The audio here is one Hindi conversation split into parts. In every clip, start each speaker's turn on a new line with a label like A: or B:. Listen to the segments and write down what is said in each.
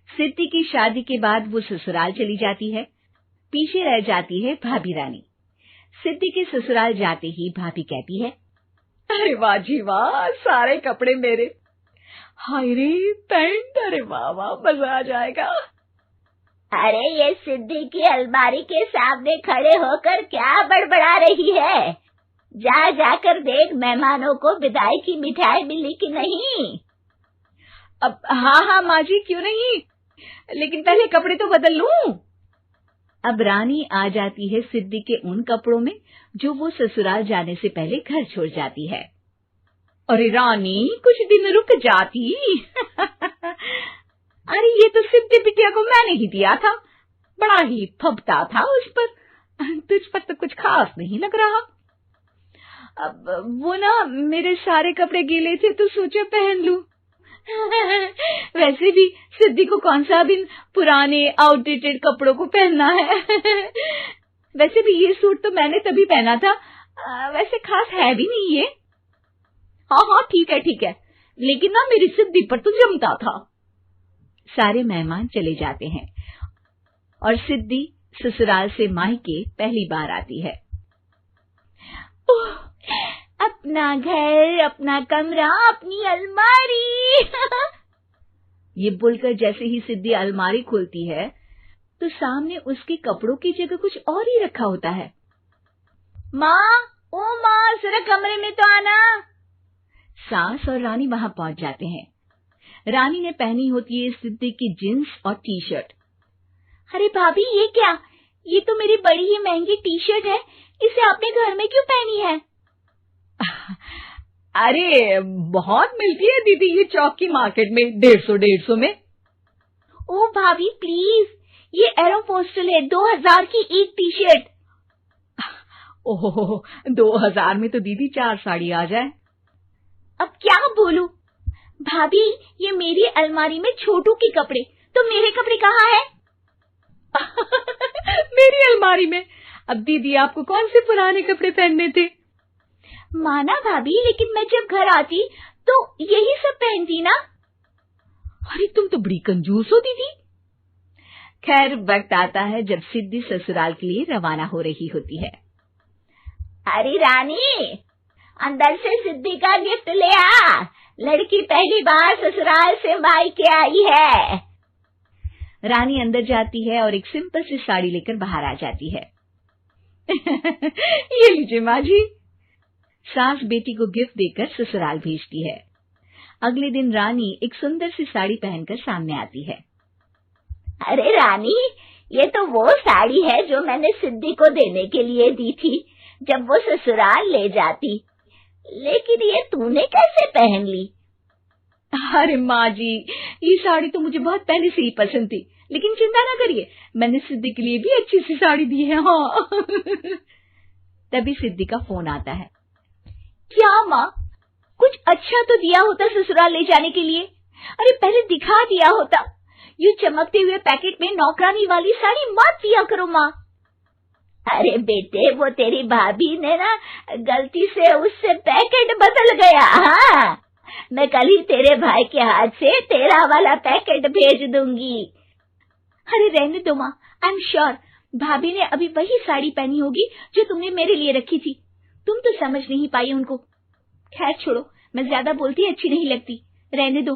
A: सिद्धि की शादी के बाद वो ससुराल चली जाती है। पीछे रह जाती है भाभी रानी। सिद्धि के ससुराल जाते ही भाभी कहती है,
B: अरे वाह जी वाह, सारे कपड़े मेरे। हाय रे पैंट, अरे वाह वाह, मजा आ जाएगा।
C: अरे ये सिद्धि की अलमारी के सामने खड़े होकर क्या बड़बड़ा रही है? जा जाकर देख मेहमानों को विदाई की मिठाई मिली कि नहीं।
B: अब हाँ माँ जी, क्यों नहीं, लेकिन पहले कपड़े तो बदल लूं।
A: अब रानी आ जाती है सिद्धि के उन कपड़ों में जो वो ससुराल जाने से पहले घर छोड़ जाती है।
B: अरे रानी, कुछ दिन रुक जाती। अरे ये तो सिद्धि बिटिया को मैंने ही दिया था, बड़ा ही फबता था उस पर, तुझ पर तो कुछ खास नहीं लग रहा। अब वो ना मेरे सारे कपड़े गीले थे तो सोचा पहन लूं। वैसे भी सिद्धि को कौन सा भी पुराने आउटडेटेड कपड़ों को पहनना है। वैसे भी ये सूट तो मैंने तभी पहना था, वैसे खास है भी नहीं ये। हाँ ठीक है, लेकिन ना मेरी सिद्धि पर तो जमता था।
A: सारे मेहमान चले जाते हैं और सिद्धि ससुराल से मायके पहली बार आती है।
C: अपना घर, अपना कमरा, अपनी अलमारी।
A: ये बोलकर जैसे ही सिद्धि अलमारी खोलती है तो सामने उसके कपड़ों की जगह कुछ और ही रखा होता है।
C: माँ, ओ माँ, जरा कमरे में तो आना।
A: सास और रानी वहां पहुंच जाते हैं। रानी ने पहनी होती है सिद्धि की जींस और टी शर्ट।
C: अरे भाभी, ये क्या? ये तो मेरी बड़ी ही महंगी टी शर्ट है, इसे आपने घर में क्यों पहनी है?
B: अरे बहुत मिलती है दीदी ये चौक की मार्केट में, 150 में।
C: ओ भाभी प्लीज, ये एरोपोस्टल है, 2000 की एक टी शर्ट।
B: ओह, 2000 में तो दीदी 4 साड़ी आ जाए।
C: अब क्या बोलूं? भाभी, ये मेरी अलमारी में छोटू के कपड़े, तो मेरे कपड़े कहाँ हैं?
B: मेरी अलमारी में? अब दीदी आपको कौन से पुराने कपड़े पहनने थे?
C: माना भाभी, लेकिन मैं जब घर आती तो यही सब पहनती ना।
B: अरे तुम तो बड़ी कंजूस हो दीदी।
A: खैर, वक्त आता है जब सिद्धि ससुराल के लिए रवाना हो रही होती है।
C: अरे रानी, अंदर से सिद्धि का गिफ्ट ले आ, लड़की पहली बार ससुराल से मायके आई है।
A: रानी अंदर जाती है और एक सिंपल सी साड़ी लेकर बाहर आ जाती है।
B: ये लीजिए माँ जी।
A: सास बेटी को गिफ्ट देकर ससुराल भेजती है। अगले दिन रानी एक सुंदर सी साड़ी पहनकर सामने आती है।
C: अरे रानी, ये तो वो साड़ी है जो मैंने सिद्धि को देने के लिए दी थी जब वो ससुराल ले जाती, लेकिन ये तूने कैसे पहन ली?
B: अरे माँ जी, ये साड़ी तो मुझे बहुत पहले से ही पसंद थी, लेकिन चिंता ना करिए, मैंने सिद्धि के लिए भी अच्छी सी साड़ी दी है। हाँ।
A: तभी सिद्धि का फोन आता है।
C: क्या माँ, कुछ अच्छा तो दिया होता ससुराल ले जाने के लिए। अरे पहले दिखा दिया होता। ये चमकते हुए पैकेट में नौकरानी वाली साड़ी मत दिया करो माँ। अरे बेटे, वो तेरी भाभी ने ना गलती से उससे पैकेट बदल गया। हाँ, मैं कल ही तेरे भाई के हाथ से तेरा वाला पैकेट भेज दूंगी। अरे रहने दो माँ, आई एम श्योर भाभी ने अभी वही साड़ी पहनी होगी जो तुमने मेरे लिए रखी थी। तुम तो समझ नहीं पाई उनको। खैर छोड़ो, मैं ज्यादा बोलती अच्छी नहीं लगती, रहने दो,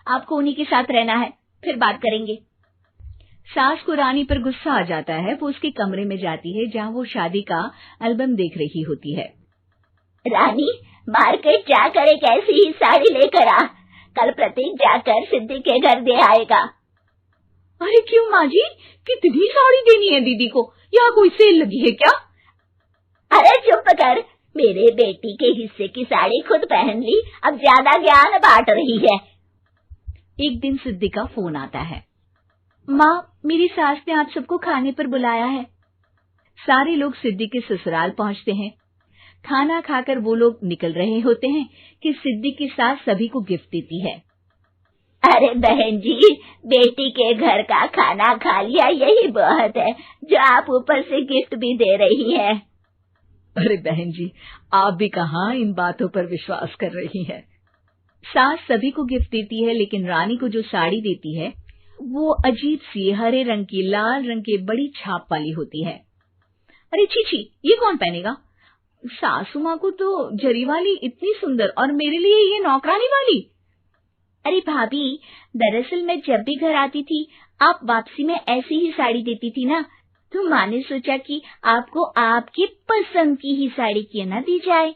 C: आपको उन्हीं के साथ रहना है, फिर बात करेंगे।
A: सास को रानी पर गुस्सा आ जाता है। वो उसके कमरे में जाती है जहाँ वो शादी का एल्बम देख रही होती है।
C: रानी, मार्केट जाकर एक ऐसी ही साड़ी लेकर आ, कल प्रतीक जाकर सिद्धि के घर दे आएगा।
B: अरे क्यों माँ जी, कितनी साड़ी देनी है दीदी को? यहाँ कोई सेल लगी है क्या?
C: अरे चुप कर, मेरे बेटी के हिस्से की साड़ी खुद पहन ली, अब ज्यादा ज्ञान बांट रही है।
A: एक दिन सिद्धि का फोन आता है। माँ, मेरी सास ने आप सबको खाने पर बुलाया है। सारे लोग सिद्धि के ससुराल पहुँचते हैं। खाना खाकर वो लोग निकल रहे होते हैं कि सिद्धि की सास सभी को गिफ्ट देती है।
C: अरे बहन जी, बेटी के घर का खाना खा लिया, यही बहुत है जो आप ऊपर से गिफ्ट भी दे रही है।
B: अरे बहन जी, आप भी कहाँ इन बातों पर विश्वास कर रही हैं।
A: सास सभी को गिफ्ट देती है, लेकिन रानी को जो साड़ी देती है वो अजीब सी हरे रंग की लाल रंग के बड़ी छाप वाली होती है। अरे छी, ये कौन पहनेगा? सासू माँ को तो जरी वाली इतनी सुंदर और मेरे लिए ये नौकरानी वाली।
C: अरे भाभी, दरअसल मैं जब भी घर आती थी आप वापसी में ऐसी ही साड़ी देती थी ना, तो माँ ने सोचा कि आपको आपकी पसंद की ही साड़ी क्यों ना दी जाए।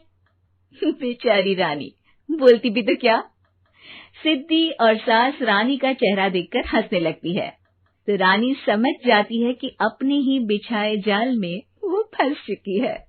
A: बेचारी रानी, बोलती भी तो क्या। सिद्धि और सास रानी का चेहरा देखकर हंसने लगती है, तो रानी समझ जाती है कि अपने ही बिछाए जाल में वो फंस चुकी है।